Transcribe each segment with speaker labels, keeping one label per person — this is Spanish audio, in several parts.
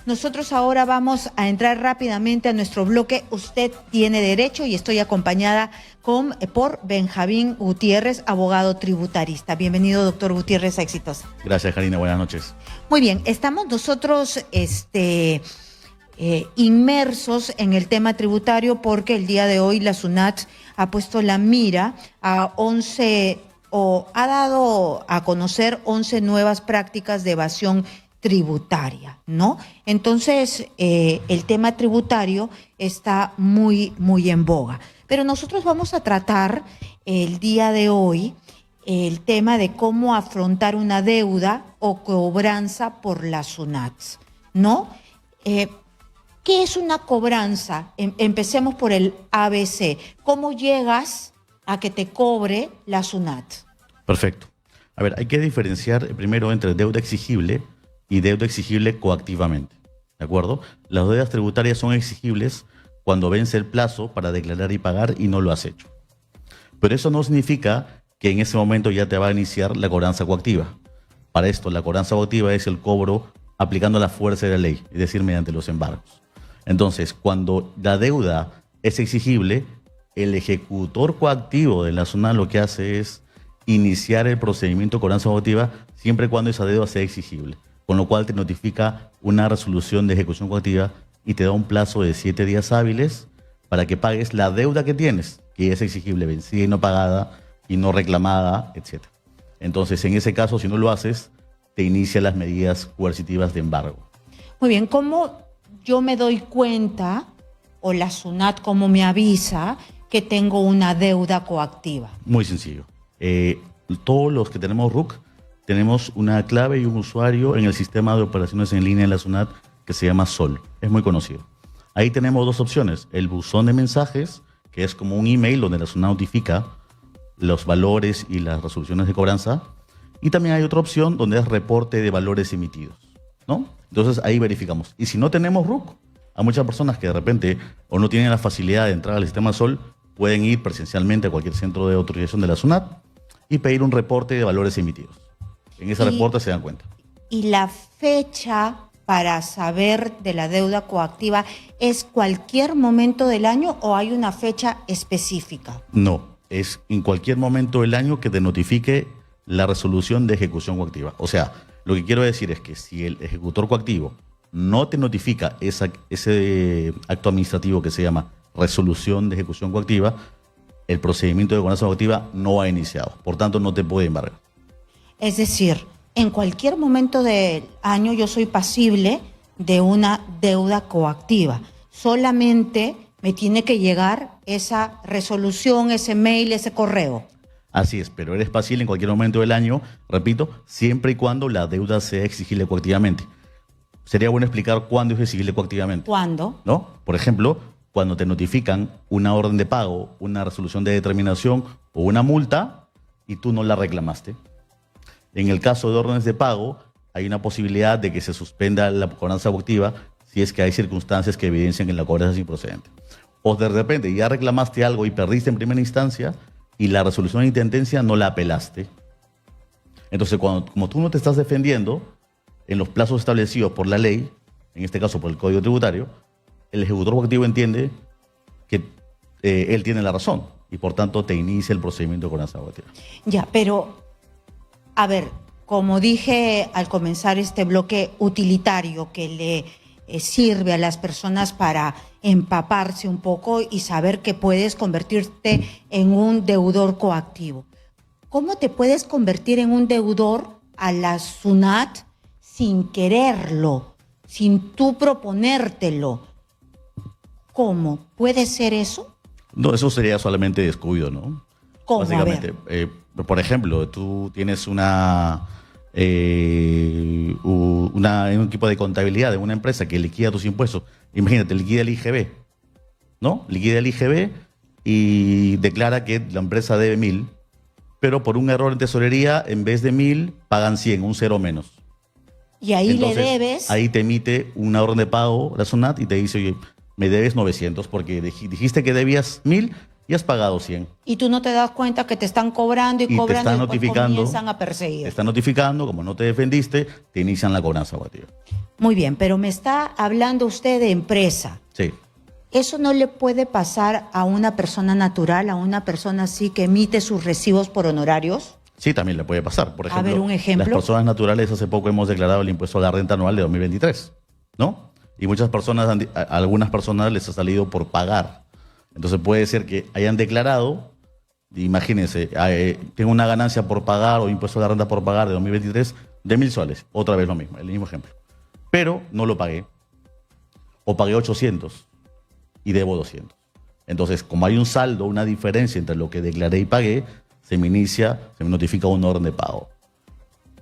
Speaker 1: Nosotros ahora vamos a entrar rápidamente a nuestro bloque Usted tiene derecho y estoy acompañada por Benjamín Gutiérrez, abogado tributarista. Bienvenido, doctor Gutiérrez, a Éxitos.
Speaker 2: Gracias, Karina. Buenas noches.
Speaker 1: Muy bien, estamos nosotros inmersos en el tema tributario porque el día de hoy la SUNAT ha puesto la mira a 11 o ha dado a conocer 11 nuevas prácticas de evasión tributaria, ¿no? Entonces, el tema tributario está muy en boga. Pero nosotros vamos a tratar el día de hoy el tema de cómo afrontar una deuda o cobranza por la SUNAT, ¿no? ¿Qué es una cobranza? Empecemos por el ABC. ¿Cómo llegas a que te cobre la SUNAT?
Speaker 2: Perfecto. A ver, hay que diferenciar primero entre deuda exigible y deuda exigible coactivamente, ¿de acuerdo? Las deudas tributarias son exigibles cuando vence el plazo para declarar y pagar y no lo has hecho. Pero eso no significa que en ese momento ya te va a iniciar la cobranza coactiva. Para esto, la cobranza coactiva es el cobro aplicando la fuerza de la ley, es decir, mediante los embargos. Entonces, cuando la deuda es exigible, el ejecutor coactivo de la SUNAT lo que hace es iniciar el procedimiento de cobranza coactiva siempre y cuando esa deuda sea exigible, con lo cual te notifica una resolución de ejecución coactiva y te da un plazo de 7 días hábiles para que pagues la deuda que tienes, que es exigible, vencida y no pagada y no reclamada, etc. Entonces, en ese caso, si no lo haces, te inicia las medidas coercitivas de embargo.
Speaker 1: Muy bien, ¿cómo yo me doy cuenta, o la SUNAT cómo me avisa, que tengo una deuda coactiva?
Speaker 2: Muy sencillo. Todos los que tenemos RUC tenemos una clave y un usuario en el sistema de operaciones en línea de la SUNAT que se llama SOL. Es muy conocido. Ahí tenemos dos opciones. El buzón de mensajes, que es como un email donde la SUNAT notifica los valores y las resoluciones de cobranza. Y también hay otra opción donde es reporte de valores emitidos, ¿no? Entonces ahí verificamos. Y si no tenemos RUC, a muchas personas que de repente o no tienen la facilidad de entrar al sistema SOL, pueden ir presencialmente a cualquier centro de autorización de la SUNAT y pedir un reporte de valores emitidos. En ese reporte se dan cuenta.
Speaker 1: ¿Y la fecha para saber de la deuda coactiva es cualquier momento del año o hay una fecha específica?
Speaker 2: No, es en cualquier momento del año que te notifique la resolución de ejecución coactiva. O sea, lo que quiero decir es que si el ejecutor coactivo no te notifica ese acto administrativo que se llama resolución de ejecución coactiva, el procedimiento de cobranza coactiva no ha iniciado. Por tanto, no te puede embargar.
Speaker 1: Es decir, en cualquier momento del año yo soy pasible de una deuda coactiva. Solamente me tiene que llegar esa resolución, ese mail, ese correo.
Speaker 2: Así es, pero eres pasible en cualquier momento del año, repito, siempre y cuando la deuda sea exigible coactivamente. Sería bueno explicar cuándo es exigible coactivamente.
Speaker 1: ¿Cuándo?
Speaker 2: ¿No? Por ejemplo, cuando te notifican una orden de pago, una resolución de determinación o una multa y tú no la reclamaste. En el caso de órdenes de pago, hay una posibilidad de que se suspenda la cobranza coactiva si es que hay circunstancias que evidencian que la cobranza es improcedente. O de repente ya reclamaste algo y perdiste en primera instancia y la resolución de intendencia no la apelaste. Entonces, como tú no te estás defendiendo en los plazos establecidos por la ley, en este caso por el Código Tributario, el ejecutor coactivo entiende que él tiene la razón y por tanto te inicia el procedimiento de cobranza coactiva.
Speaker 1: Ya, pero, a ver, como dije al comenzar este bloque utilitario que le sirve a las personas para empaparse un poco y saber que puedes convertirte en un deudor coactivo. ¿Cómo te puedes convertir en un deudor a la SUNAT sin quererlo, sin tú proponértelo? ¿Cómo? ¿Puede ser eso?
Speaker 2: No, eso sería solamente descuido, ¿no?
Speaker 1: ¿Cómo?
Speaker 2: Básicamente, por ejemplo, tú tienes un equipo de contabilidad de una empresa que liquida tus impuestos. Imagínate, liquida el IGB, ¿no? Liquida el IGB y declara que la empresa debe 1.000, pero por un error en tesorería, en vez de 1.000, pagan 100, un cero menos.
Speaker 1: Y ahí
Speaker 2: entonces,
Speaker 1: le debes.
Speaker 2: Ahí te emite una orden de pago la SUNAT y te dice, oye, me debes 900 porque dijiste que debías 1.000 y has pagado 100.
Speaker 1: Y tú no te das cuenta que te están cobrando y
Speaker 2: te
Speaker 1: cobrando
Speaker 2: están
Speaker 1: y después
Speaker 2: notificando,
Speaker 1: comienzan a perseguir.
Speaker 2: te están notificando, como no te defendiste, te inician la cobranza abusiva.
Speaker 1: Muy bien, pero me está hablando usted de empresa.
Speaker 2: Sí.
Speaker 1: ¿Eso no le puede pasar a una persona natural, a una persona así que emite sus recibos por honorarios?
Speaker 2: Sí, también le puede pasar. Por ejemplo,
Speaker 1: A ver, un ejemplo.
Speaker 2: las personas naturales, hace poco hemos declarado el impuesto a la renta anual de 2023, ¿no? Y muchas personas, a algunas personas les ha salido por pagar. Entonces puede ser que hayan declarado, imagínense, tengo una ganancia por pagar o impuesto a la renta por pagar de 2023 de 1.000 soles. Otra vez lo mismo, el mismo ejemplo. Pero no lo pagué. O pagué 800 y debo 200. Entonces, como hay un saldo, una diferencia entre lo que declaré y pagué, se me notifica un orden de pago.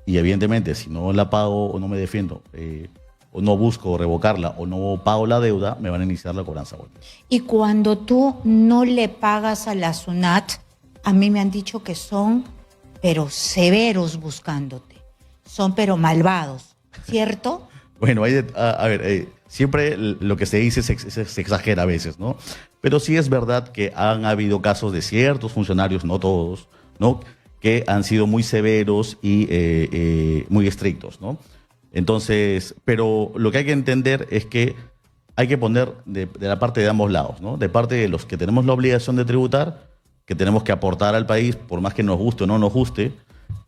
Speaker 2: Y evidentemente, si no la pago o no me defiendo, o no busco revocarla o no pago la deuda, me van a iniciar la cobranza.
Speaker 1: Y cuando tú no le pagas a la SUNAT, a mí me han dicho que son, pero severos buscándote. Son, pero malvados, ¿cierto?
Speaker 2: Bueno, siempre lo que se dice se exagera a veces, ¿no? Pero sí es verdad que han habido casos de ciertos funcionarios, no todos, ¿no?, que han sido muy severos y muy estrictos, ¿no? Entonces, pero lo que hay que entender es que hay que poner de la parte de ambos lados, ¿no? De parte de los que tenemos la obligación de tributar, que tenemos que aportar al país, por más que nos guste o no nos guste,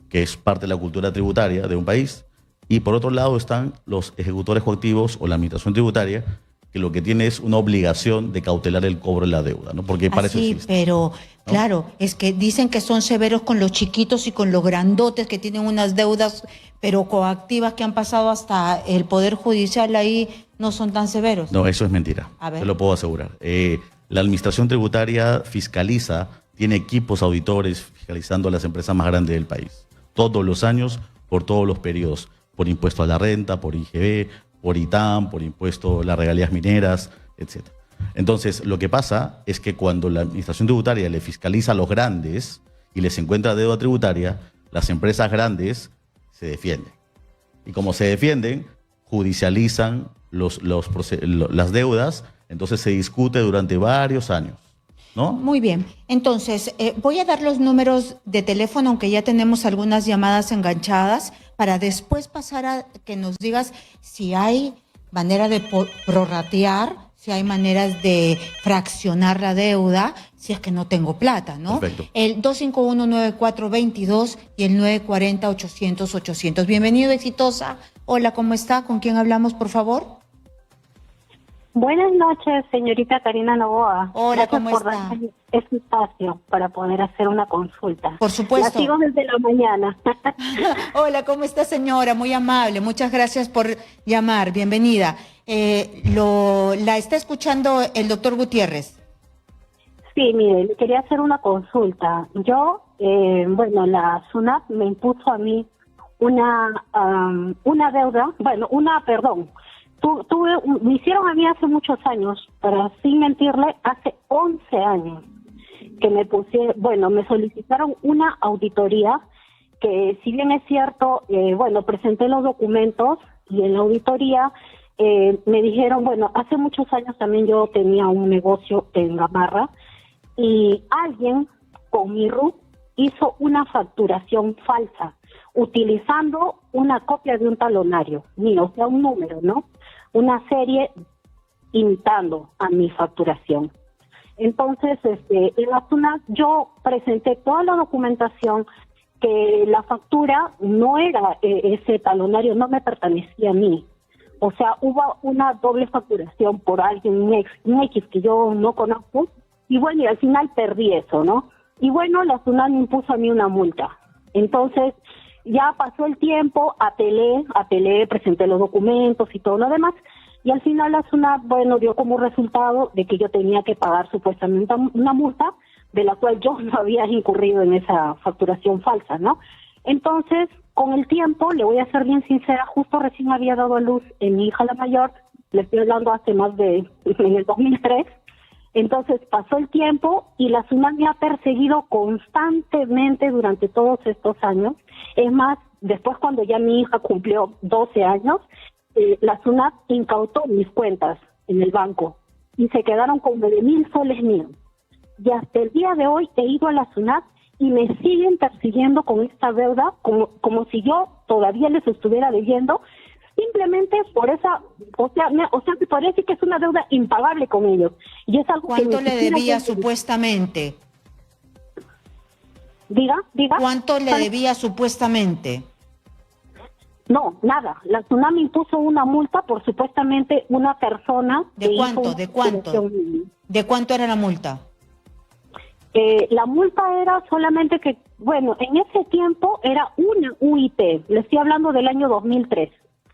Speaker 2: que es parte de la cultura tributaria de un país. Y por otro lado están los ejecutores coactivos o la administración tributaria, que lo que tiene es una obligación de cautelar el cobro de la deuda, ¿no? Porque para eso existe.
Speaker 1: Pero,
Speaker 2: ¿no?
Speaker 1: Claro, es que dicen que son severos con los chiquitos y con los grandotes que tienen unas deudas, pero coactivas que han pasado hasta el Poder Judicial, ahí no son tan severos.
Speaker 2: No, eso es mentira.
Speaker 1: A ver.
Speaker 2: Te lo puedo asegurar. La administración tributaria fiscaliza, tiene equipos auditores fiscalizando a las empresas más grandes del país. Todos los años, por todos los periodos. Por impuesto a la renta, por IGB, por ITAM, por impuesto a las regalías mineras, etc. Entonces, lo que pasa es que cuando la administración tributaria le fiscaliza a los grandes y les encuentra deuda tributaria, las empresas grandes se defienden. Y como se defienden, judicializan las deudas, entonces se discute durante varios años, ¿no?
Speaker 1: Muy bien. Entonces, voy a dar los números de teléfono, aunque ya tenemos algunas llamadas enganchadas, para después pasar a que nos digas si hay manera de prorratear, si hay maneras de fraccionar la deuda, si es que no tengo plata, ¿no?
Speaker 2: Perfecto.
Speaker 1: El 251-9422 y el 940-800-800. Bienvenido, Exitosa. Hola, ¿cómo está? ¿Con quién hablamos, por favor?
Speaker 3: Buenas noches, señorita Karina Novoa.
Speaker 1: Hola,
Speaker 3: Gracias
Speaker 1: ¿cómo
Speaker 3: por
Speaker 1: está?
Speaker 3: darme este espacio para poder hacer una consulta.
Speaker 1: Por supuesto.
Speaker 3: La sigo desde la mañana.
Speaker 1: Hola, ¿cómo está, señora? Muy amable. Muchas gracias por llamar. Bienvenida. La está escuchando el doctor Gutiérrez.
Speaker 3: Sí, mire, le quería hacer una consulta. Yo, la SUNAT me impuso a mí una deuda, me hicieron a mí hace muchos años, para sin mentirle, hace 11 años que me solicitaron una auditoría que, si bien es cierto, presenté los documentos y en la auditoría me dijeron, hace muchos años también yo tenía un negocio en Gamarra y alguien con mi RUT hizo una facturación falsa utilizando una copia de un talonario mío, o sea, un número, ¿no? Una serie imitando a mi facturación. Entonces, en la SUNAT yo presenté toda la documentación que la factura no era ese talonario, no me pertenecía a mí. O sea, hubo una doble facturación por alguien, un X que yo no conozco, y y al final perdí eso, ¿no? Y la SUNAT me impuso a mí una multa. Entonces, ya pasó el tiempo, apelé, presenté los documentos y todo lo demás, y al final la SUNAT, dio como resultado de que yo tenía que pagar supuestamente una multa, de la cual yo no había incurrido en esa facturación falsa, ¿no? Entonces, con el tiempo, le voy a ser bien sincera, justo recién había dado a luz en mi hija la mayor, le estoy hablando en el 2003, entonces pasó el tiempo y la SUNAT me ha perseguido constantemente durante todos estos años. Es más, después cuando ya mi hija cumplió 12 años, la SUNAT incautó mis cuentas en el banco y se quedaron con 9.000 soles míos. y hasta el día de hoy he ido a la SUNAT y me siguen persiguiendo con esta deuda como si yo todavía les estuviera debiendo, simplemente por esa, o sea, me parece que es una deuda impagable con ellos. Y es algo que
Speaker 1: ¿Cuánto
Speaker 3: ni
Speaker 1: le
Speaker 3: siquiera
Speaker 1: debía
Speaker 3: yo-
Speaker 1: supuestamente?
Speaker 3: Diga.
Speaker 1: ¿Cuánto le debía supuestamente?
Speaker 3: No, nada. La SUNAT me impuso una multa por supuestamente una persona.
Speaker 1: ¿De
Speaker 3: que
Speaker 1: cuánto?
Speaker 3: hizo una
Speaker 1: ¿De cuánto?
Speaker 3: operación.
Speaker 1: ¿De cuánto era la multa?
Speaker 3: La multa era solamente que, bueno, en ese tiempo era una UIT. Le estoy hablando del año 2003.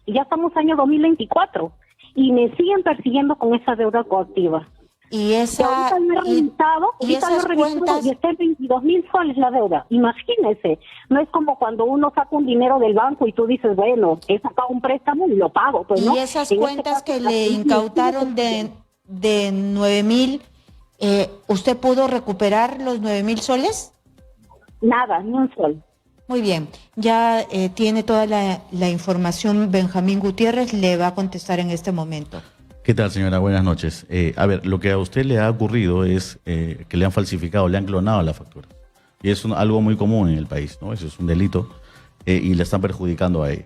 Speaker 3: Y ya estamos año 2024. Y me siguen persiguiendo con esa deuda coactiva.
Speaker 1: Y
Speaker 3: Y
Speaker 1: esa
Speaker 3: ahorita lo he revisado,
Speaker 1: y esas cuentas,
Speaker 3: y está en 22,000 soles la deuda. Imagínese, no es como cuando uno saca un dinero del banco y tú dices, bueno, he sacado un préstamo y lo pago, pues, ¿no?
Speaker 1: y esas
Speaker 3: En este
Speaker 1: cuentas
Speaker 3: caso,
Speaker 1: que
Speaker 3: la
Speaker 1: le
Speaker 3: gente
Speaker 1: incautaron
Speaker 3: me sigue
Speaker 1: de 9,000, ¿usted pudo recuperar los 9,000 soles?
Speaker 3: nada, ni un sol.
Speaker 1: Muy bien, ya tiene toda la información Benjamín Gutiérrez, le va a contestar en este momento.
Speaker 2: ¿Qué tal, señora? Buenas noches. A ver, lo que a usted le ha ocurrido es que le han falsificado, le han clonado la factura. Y es algo muy común en el país, ¿no? Eso es un delito y le están perjudicando a ella.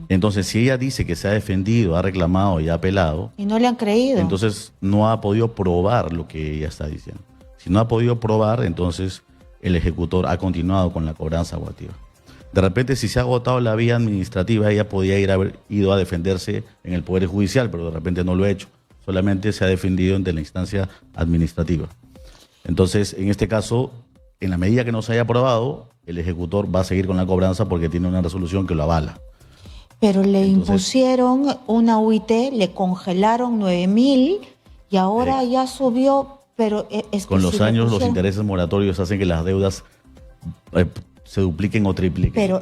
Speaker 2: Entonces, si ella dice que se ha defendido, ha reclamado y ha apelado,
Speaker 1: Y no le han creído.
Speaker 2: entonces no ha podido probar lo que ella está diciendo. Si no ha podido probar, entonces el ejecutor ha continuado con la cobranza coactiva. De repente, si se ha agotado la vía administrativa, ella podía haber ido a defenderse en el Poder Judicial, pero de repente no lo ha hecho. Solamente se ha defendido ante la instancia administrativa. Entonces, en este caso, en la medida que no se haya aprobado, el ejecutor va a seguir con la cobranza porque tiene una resolución que lo avala.
Speaker 1: Pero le
Speaker 2: Entonces-
Speaker 1: impusieron una UIT, le congelaron 9,000 y ahora ya subió, pero es que
Speaker 2: Con los
Speaker 1: si le
Speaker 2: años, los
Speaker 1: pusieron-
Speaker 2: intereses moratorios hacen que las deudas se dupliquen o tripliquen.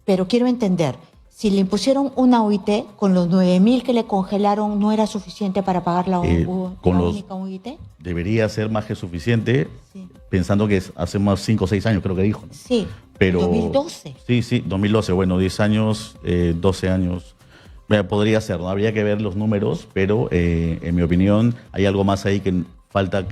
Speaker 1: Pero quiero entender, si le impusieron una UIT, con los 9,000 que le congelaron, ¿no era suficiente para pagar la,
Speaker 2: con
Speaker 1: la
Speaker 2: los-
Speaker 1: única UIT?
Speaker 2: Debería ser más que suficiente,
Speaker 1: Sí.
Speaker 2: pensando que hace más 5 o 6 años, creo que dijo, ¿no?
Speaker 1: Sí,
Speaker 2: Pero,
Speaker 1: 2012.
Speaker 2: Sí, 2012, bueno, 10 años, 12 años. Podría ser, ¿no? Habría que ver los números, pero en mi opinión hay algo más ahí que falta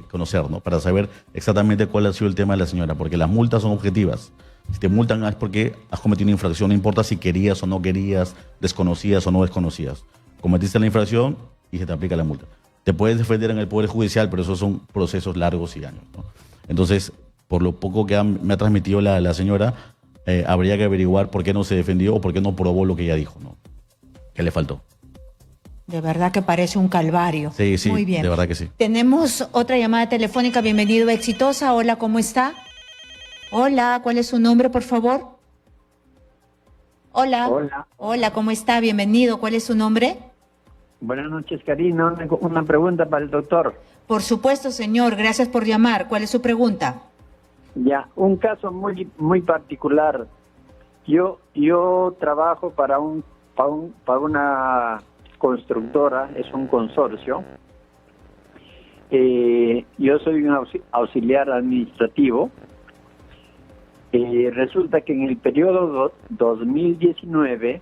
Speaker 2: conocer, ¿no? Para saber exactamente cuál ha sido el tema de la señora, porque las multas son objetivas. Si te multan es porque has cometido una infracción, no importa si querías o no querías, desconocías o no desconocías. Cometiste la infracción y se te aplica la multa. Te puedes defender en el Poder Judicial, pero esos son procesos largos y años, ¿no? Entonces, por lo poco que me ha transmitido la señora, habría que averiguar por qué no se defendió o por qué no probó lo que ella dijo, ¿no? ¿Qué le faltó?
Speaker 1: De verdad que parece un calvario.
Speaker 2: Sí, sí,
Speaker 1: Muy bien.
Speaker 2: de verdad que sí.
Speaker 1: Tenemos otra llamada telefónica. Bienvenido, Exitosa. Hola, ¿cómo está? Hola, ¿cuál es su nombre, por favor? Hola.
Speaker 4: Hola.
Speaker 1: Hola, ¿cómo está? Bienvenido. ¿Cuál es su nombre?
Speaker 4: Buenas noches, Karina. Una pregunta para el doctor.
Speaker 1: Por supuesto, señor. Gracias por llamar. ¿Cuál es su pregunta?
Speaker 4: Ya, un caso muy particular. Yo trabajo para una constructora, es un consorcio. Yo soy un auxiliar administrativo. Resulta que en el periodo 2019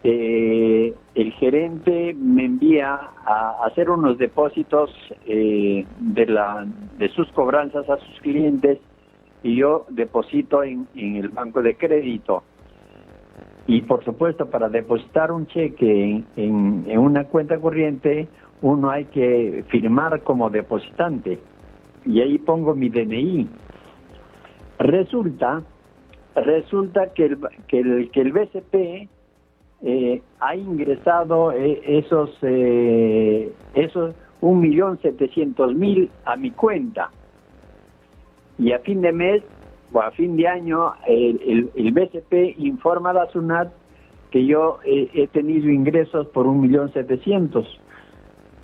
Speaker 4: el gerente me envía a hacer unos depósitos de sus cobranzas a sus clientes y yo deposito en el banco de crédito. Y por supuesto, para depositar un cheque en una cuenta corriente, uno hay que firmar como depositante y ahí pongo mi DNI. Resulta que el BCP ha ingresado esos 1.700.000 a mi cuenta y a fin de mes o a fin de año el BCP informa a la SUNAT que yo he tenido ingresos por 1.700.000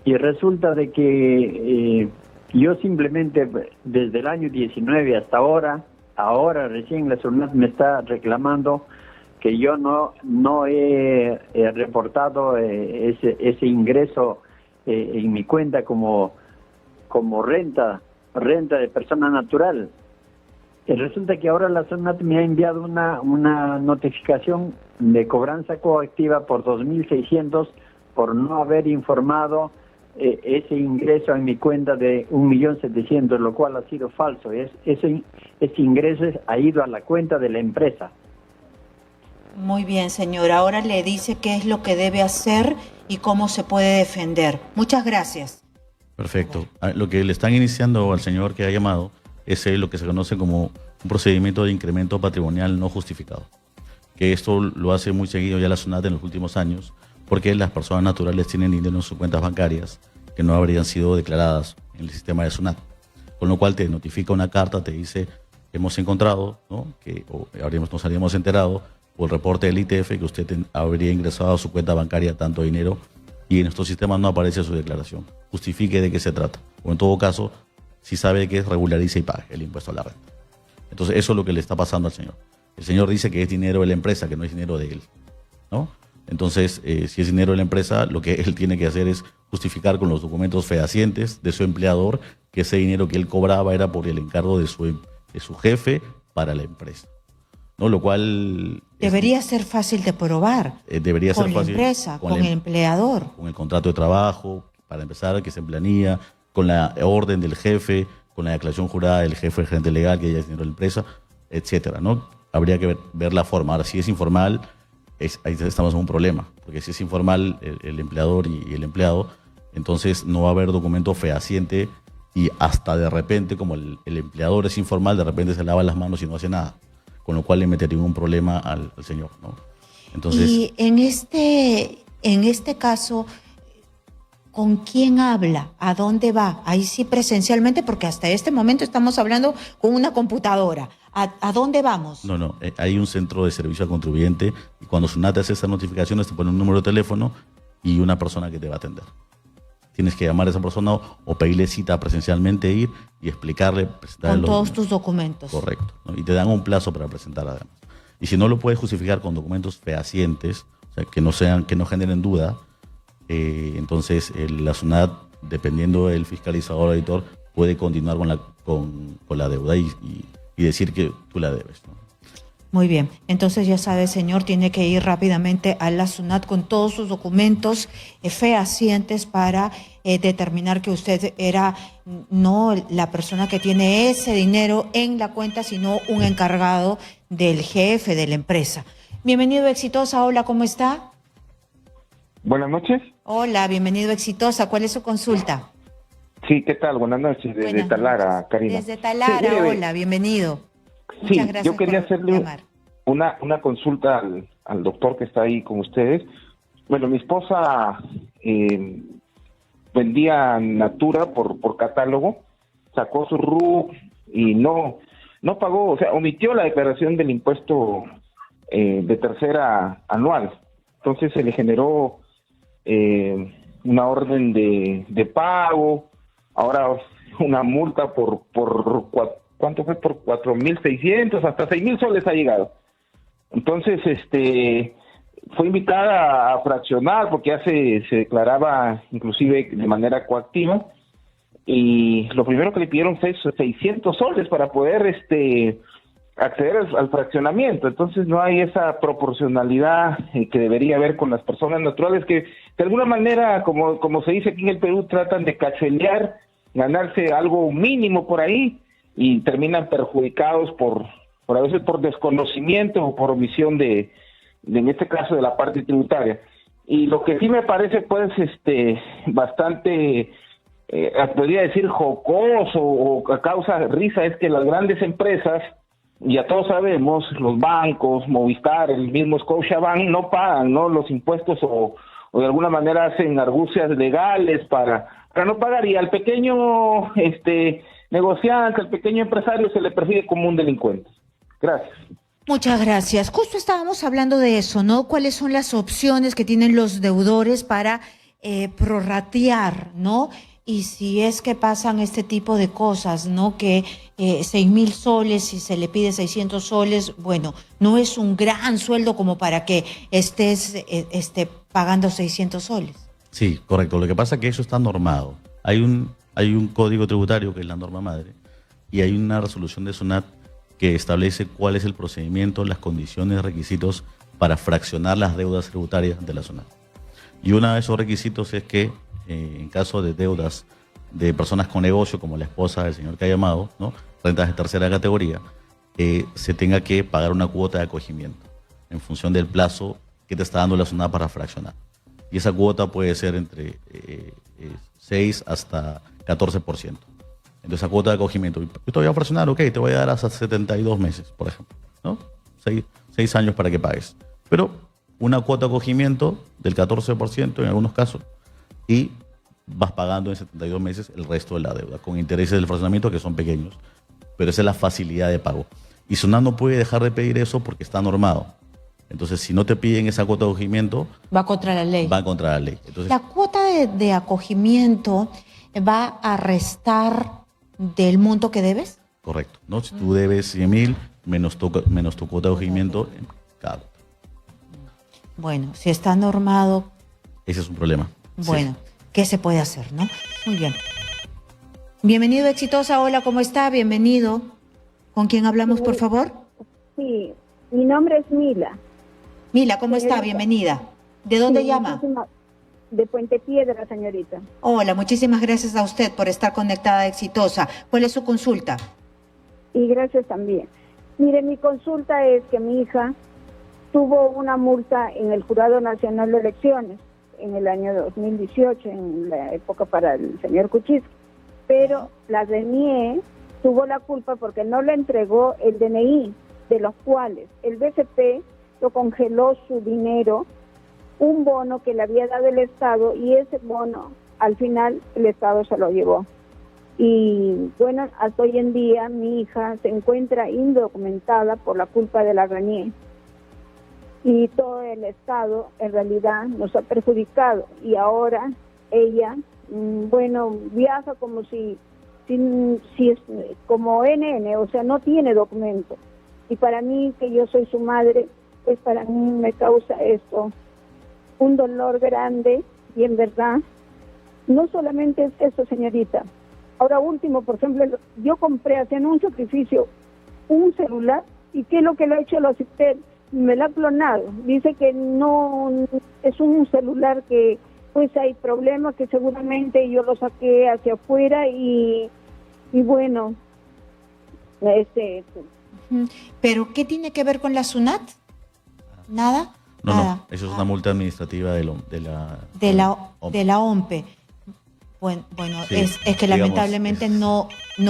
Speaker 4: y resulta de que yo simplemente desde el año 19 hasta ahora recién la SUNAT me está reclamando que yo no he reportado ese ingreso en mi cuenta como renta de persona natural. Resulta que ahora la SUNAT me ha enviado una notificación de cobranza coactiva por 2.600 por no haber informado ese ingreso en mi cuenta de 1.700.000, lo cual ha sido falso. Ese ingreso ha ido a la cuenta de la empresa.
Speaker 1: Muy bien, señor. Ahora le dice qué es lo que debe hacer y cómo se puede defender. Muchas gracias.
Speaker 2: Perfecto. Lo que le están iniciando al señor que ha llamado es lo que se conoce como un procedimiento de incremento patrimonial no justificado. Que esto lo hace muy seguido ya la SUNAT en los últimos años, porque las personas naturales tienen dinero en sus cuentas bancarias que no habrían sido declaradas en el sistema de SUNAT. Con lo cual te notifica una carta, te dice, hemos encontrado, ¿no?, que nos habríamos enterado por el reporte del ITF que usted habría ingresado a su cuenta bancaria tanto dinero y en nuestro sistema no aparece su declaración. Justifique de qué se trata. O en todo caso, si sabe de qué es, regularice y pague el impuesto a la renta. Entonces eso es lo que le está pasando al señor. El señor dice que es dinero de la empresa, que no es dinero de él, ¿no? Entonces, si es dinero de la empresa, lo que él tiene que hacer es justificar con los documentos fehacientes de su empleador que ese dinero que él cobraba era por el encargo de su jefe para la empresa, ¿no? Lo cual...
Speaker 1: Debería ser fácil de probar.
Speaker 2: Debería ser fácil.
Speaker 1: Con la empresa, con el empleador.
Speaker 2: Con el contrato de trabajo, para empezar, que se en planilla, con la orden del jefe, con la declaración jurada del jefe, el gerente legal, que ya es dinero de la empresa, etcétera, ¿no? Habría que ver la forma. Ahora, si es informal, ahí estamos en un problema, porque si es informal el empleador y el empleado, entonces no va a haber documento fehaciente y hasta de repente, como el empleador es informal, de repente se lava las manos y no hace nada, con lo cual le metería un problema al señor, ¿no? Entonces,
Speaker 1: y en este caso, ¿con quién habla? ¿A dónde va? Ahí sí presencialmente, porque hasta este momento estamos hablando con una computadora. ¿A dónde vamos?
Speaker 2: No, hay un centro de servicio al contribuyente y cuando SUNAT hace esas notificaciones te pone un número de teléfono y una persona que te va a atender. Tienes que llamar a esa persona o pedirle cita presencialmente, ir y explicarle.
Speaker 1: Con todos tus documentos.
Speaker 2: Correcto, ¿no? Y te dan un plazo para presentar además. Y si no lo puedes justificar con documentos fehacientes, o sea, que no generen duda, entonces la SUNAT, dependiendo del fiscalizador o auditor, puede continuar con la deuda y decir que tú la debes, ¿no?
Speaker 1: Muy bien, entonces ya sabe, señor, tiene que ir rápidamente a la SUNAT con todos sus documentos fehacientes para determinar que usted era no la persona que tiene ese dinero en la cuenta, sino un encargado del jefe de la empresa. Bienvenido, Exitosa. Hola, ¿cómo está?
Speaker 5: Buenas noches.
Speaker 1: Hola, bienvenido, Exitosa. ¿Cuál es su consulta?
Speaker 5: Sí, ¿qué tal? Buenas noches, desde
Speaker 1: Buenas
Speaker 5: Talara,
Speaker 1: noches.
Speaker 5: Karina.
Speaker 1: Desde Talara,
Speaker 5: sí,
Speaker 1: hola, bienvenido.
Speaker 5: Sí,
Speaker 1: Muchas gracias
Speaker 5: yo quería
Speaker 1: por
Speaker 5: hacerle
Speaker 1: llamar.
Speaker 5: una consulta al doctor que está ahí con ustedes. Bueno, mi esposa vendía Natura por catálogo, sacó su RUC y no pagó, o sea, omitió la declaración del impuesto de tercera anual. Entonces se le generó una orden de pago, ahora una multa por ¿cuánto fue? Por 4.600, hasta 6.000 soles ha llegado. Entonces, fue invitada a fraccionar porque ya se declaraba inclusive de manera coactiva y lo primero que le pidieron fue 600 soles para poder acceder al fraccionamiento. Entonces no hay esa proporcionalidad que debería haber con las personas naturales que de alguna manera, como se dice aquí en el Perú, tratan de cachuelear, ganarse algo mínimo por ahí y terminan perjudicados por a veces por desconocimiento o por omisión de en este caso de la parte tributaria. Y lo que sí me parece pues bastante podría decir jocoso o a causa de risa es que las grandes empresas, ya todos sabemos, los bancos, Movistar, el mismo Scotiabank, no pagan, ¿no?, los impuestos o de alguna manera hacen argucias legales para no pagar, y al pequeño negociante, al pequeño empresario se le persigue como un delincuente. Gracias.
Speaker 1: Muchas gracias. Justo estábamos hablando de eso, ¿no? ¿Cuáles son las opciones que tienen los deudores para prorratear, ¿no? Y si es que pasan este tipo de cosas, ¿no? Que 6.000 soles, si se le pide 600 soles, bueno, no es un gran sueldo como para que estés pagando 600 soles.
Speaker 2: Sí, correcto. Lo que pasa es que eso está normado. Hay un código tributario que es la norma madre y hay una resolución de SUNAT que establece cuál es el procedimiento, las condiciones, requisitos para fraccionar las deudas tributarias de la SUNAT. Y uno de esos requisitos es que en caso de deudas de personas con negocio, como la esposa del señor que ha llamado, ¿no? Rentas de tercera categoría, se tenga que pagar una cuota de acogimiento en función del plazo que te está dando la SUNAT para fraccionar. Y esa cuota puede ser entre 6 hasta 14%. Entonces, esa cuota de acogimiento, yo te voy a fraccionar, ok, te voy a dar hasta 72 meses, por ejemplo, ¿no? 6 años para que pagues. Pero una cuota de acogimiento del 14% en algunos casos, y vas pagando en 72 meses el resto de la deuda, con intereses del fraccionamiento que son pequeños, pero esa es la facilidad de pago. Y SUNAT no puede dejar de pedir eso porque está normado. Entonces, si no te piden esa cuota de acogimiento,
Speaker 1: Va contra la ley.
Speaker 2: va contra la ley. Entonces,
Speaker 1: La cuota de acogimiento va a restar del monto que debes.
Speaker 2: correcto, ¿no? Si tú debes 100.000 menos tu cuota de acogimiento, cada cuota.
Speaker 1: Bueno, si está normado,
Speaker 2: Ese es un problema.
Speaker 1: bueno, ¿qué se puede hacer, no? Muy bien. Bienvenido, Exitosa. Hola, ¿cómo está? Bienvenido. ¿Con quién hablamos, por favor?
Speaker 6: Sí, mi nombre es Mila.
Speaker 1: Mila, ¿cómo está? Bienvenida. ¿De dónde
Speaker 6: Sí,
Speaker 1: llama?
Speaker 6: De Puente Piedra, señorita.
Speaker 1: Hola, muchísimas gracias a usted por estar conectada, Exitosa. ¿Cuál es su consulta?
Speaker 6: Y gracias también. Mire, mi consulta es que mi hija tuvo una multa en el Jurado Nacional de Elecciones en el año 2018, en la época para el señor Kuczynski, pero la DNIE tuvo la culpa porque no le entregó el DNI, de los cuales el BCP lo congeló su dinero, un bono que le había dado el Estado, y ese bono al final el Estado se lo llevó. Y bueno, hasta hoy en día mi hija se encuentra indocumentada por la culpa de la DNIE. Y todo el Estado en realidad nos ha perjudicado. Y ahora ella, bueno, viaja como si es como NN, o sea, no tiene documento. Y para mí, que yo soy su madre, pues para mí me causa esto un dolor grande. Y en verdad, no solamente es eso, señorita. Ahora último, por ejemplo, yo compré haciendo un sacrificio un celular, y ¿qué es lo que le ha hecho el OCIPTEL? Me la ha clonado. Dice que no es un celular que pues hay problemas, que seguramente yo lo saqué hacia afuera y bueno,
Speaker 1: ¿Pero qué tiene que ver con la SUNAT? ¿Nada?
Speaker 2: No,
Speaker 1: Nada.
Speaker 2: no, eso es una multa administrativa de
Speaker 1: la OMPE. Bueno,
Speaker 2: Sí,
Speaker 1: es que
Speaker 2: digamos,
Speaker 1: lamentablemente no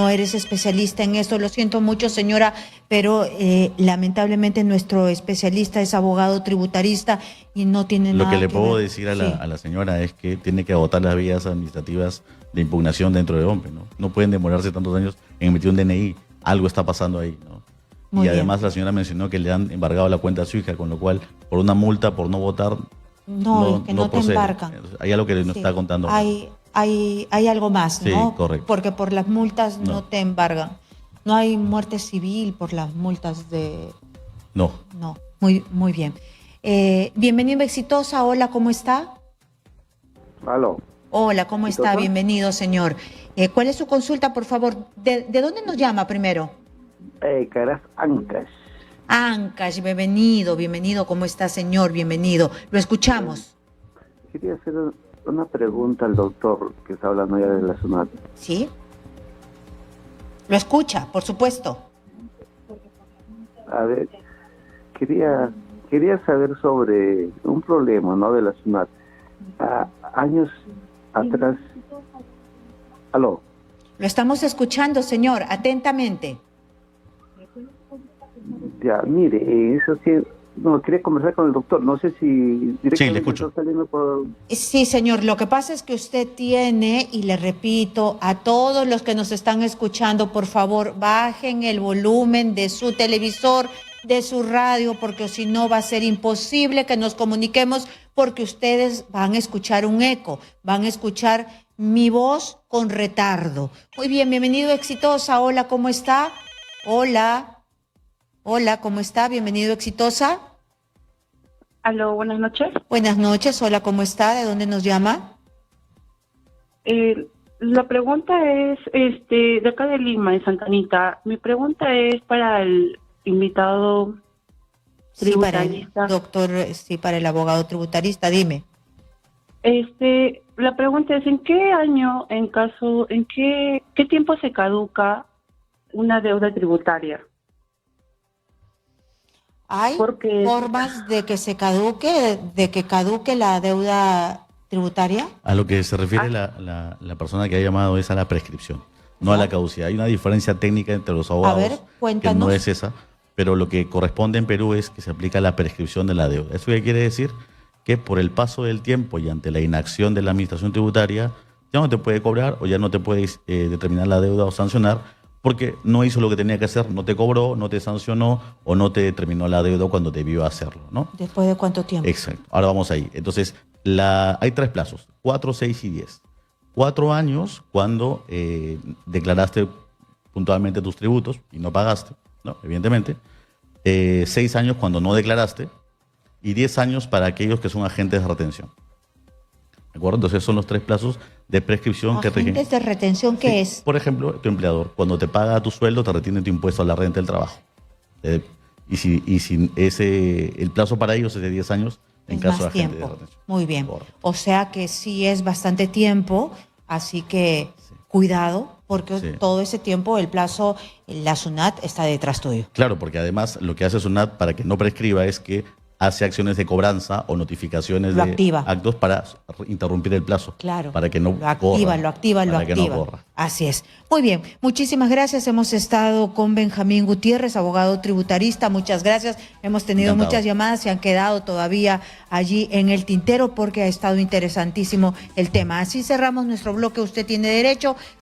Speaker 1: eres especialista en esto. Lo siento mucho, señora, pero lamentablemente nuestro especialista es abogado tributarista y no tiene
Speaker 2: Lo
Speaker 1: nada
Speaker 2: que le puedo
Speaker 1: ver.
Speaker 2: decir a
Speaker 1: Sí.
Speaker 2: la señora es que tiene que agotar las vías administrativas de impugnación dentro de OMPE, ¿no? No pueden demorarse tantos años en emitir un DNI. Algo está pasando ahí, ¿no?
Speaker 1: Muy
Speaker 2: y además
Speaker 1: bien.
Speaker 2: la señora mencionó que le han embargado la cuenta a su hija, con lo cual, por una multa, por no votar,
Speaker 1: No, es que no te
Speaker 2: procede.
Speaker 1: embarcan.
Speaker 2: Entonces, hay algo que nos
Speaker 1: Sí.
Speaker 2: está contando.
Speaker 1: Hay algo más,
Speaker 2: Sí,
Speaker 1: ¿no?
Speaker 2: correcto.
Speaker 1: Porque por las multas no
Speaker 2: No.
Speaker 1: te embargan. No hay muerte civil por las multas de...
Speaker 2: No.
Speaker 1: No, muy bien. Bienvenido, Exitosa. Hola, ¿cómo está?
Speaker 7: Aló.
Speaker 1: Hola, ¿cómo está?
Speaker 7: ¿Exitosa?
Speaker 1: Bienvenido, señor. ¿Cuál es su consulta, por favor? ¿De dónde nos llama primero?
Speaker 7: Caras Ancash.
Speaker 1: Ancash, bienvenido. ¿Cómo está, señor? Bienvenido. Lo escuchamos.
Speaker 7: Quería hacer una pregunta al doctor que está hablando ya de la SUNAT.
Speaker 1: ¿Sí? Lo escucha, por supuesto.
Speaker 7: A ver, quería saber sobre un problema, ¿no?, de la SUNAT. Años atrás. Aló.
Speaker 1: Lo estamos escuchando, señor, atentamente.
Speaker 7: Ya, mire, eso sí. No, quería conversar con el doctor. No sé si directamente
Speaker 2: Sí, le escucho.
Speaker 7: está saliendo por...
Speaker 1: Sí, señor, lo que pasa es que usted tiene, y le repito a todos los que nos están escuchando, por favor, bajen el volumen de su televisor, de su radio, porque si no va a ser imposible que nos comuniquemos, porque ustedes van a escuchar un eco, van a escuchar mi voz con retardo. Muy bien, bienvenido, Exitosa. Hola, ¿cómo está? Hola, ¿cómo está? Bienvenido, Exitosa.
Speaker 8: Aló, buenas noches.
Speaker 1: Buenas noches, hola, ¿cómo está? ¿De dónde nos llama?
Speaker 8: La pregunta es, de acá de Lima, de Santa Anita. Mi pregunta es para el invitado
Speaker 1: Sí, para el
Speaker 8: tributarista.
Speaker 1: doctor, sí, para el abogado tributarista, dime.
Speaker 8: La pregunta es, ¿en qué año, qué tiempo se caduca una deuda tributaria?
Speaker 1: ¿Hay
Speaker 8: Porque
Speaker 1: formas de que caduque la deuda tributaria?
Speaker 2: A lo que se refiere la persona que ha llamado es a la prescripción, no a la caducidad. Hay una diferencia técnica entre los abogados,
Speaker 1: ver,
Speaker 2: que
Speaker 1: cuéntanos.
Speaker 2: no es esa, pero lo que corresponde en Perú es que se aplica la prescripción de la deuda. ¿Eso qué quiere decir? Que por el paso del tiempo y ante la inacción de la administración tributaria, ya no te puede cobrar o ya no te puede determinar la deuda o sancionar, porque no hizo lo que tenía que hacer, no te cobró, no te sancionó o no te determinó la deuda cuando debió hacerlo, ¿no?
Speaker 1: ¿Después de cuánto tiempo?
Speaker 2: Exacto. Ahora vamos ahí. Entonces, hay 3 plazos, 4, 6 y 10. 4 años cuando declaraste puntualmente tus tributos y no pagaste, ¿no? Evidentemente. 6 años cuando no declaraste y 10 años para aquellos que son agentes de retención. ¿De acuerdo? Entonces son los 3 plazos de prescripción que rigen.
Speaker 1: ¿Agentes de retención qué
Speaker 2: Sí,
Speaker 1: es?
Speaker 2: Por ejemplo, tu empleador, cuando te paga tu sueldo, te retiene tu impuesto a la renta del trabajo. Y si el plazo para ellos es de 10 años, en
Speaker 1: Es
Speaker 2: caso de
Speaker 1: más
Speaker 2: agente de
Speaker 1: tiempo.
Speaker 2: retención.
Speaker 1: Muy bien.
Speaker 2: Correcto.
Speaker 1: O sea que sí es bastante tiempo, así que cuidado, porque
Speaker 2: Sí.
Speaker 1: todo ese tiempo el plazo, la SUNAT está detrás tuyo.
Speaker 2: Claro, porque además lo que hace SUNAT para que no prescriba es que hace acciones de cobranza o notificaciones
Speaker 1: Lo
Speaker 2: de
Speaker 1: activa.
Speaker 2: actos para interrumpir el plazo.
Speaker 1: Claro.
Speaker 2: Para que no
Speaker 1: lo activa,
Speaker 2: corra,
Speaker 1: lo activa, lo
Speaker 2: para que no
Speaker 1: activa.
Speaker 2: corra.
Speaker 1: Así es. Muy bien, muchísimas gracias. Hemos estado con Benjamín Gutiérrez, abogado tributarista. Muchas gracias. Hemos tenido
Speaker 2: Encantado.
Speaker 1: muchas llamadas, se han quedado todavía allí en el tintero porque ha estado interesantísimo el tema. Así cerramos nuestro bloque. Usted tiene derecho.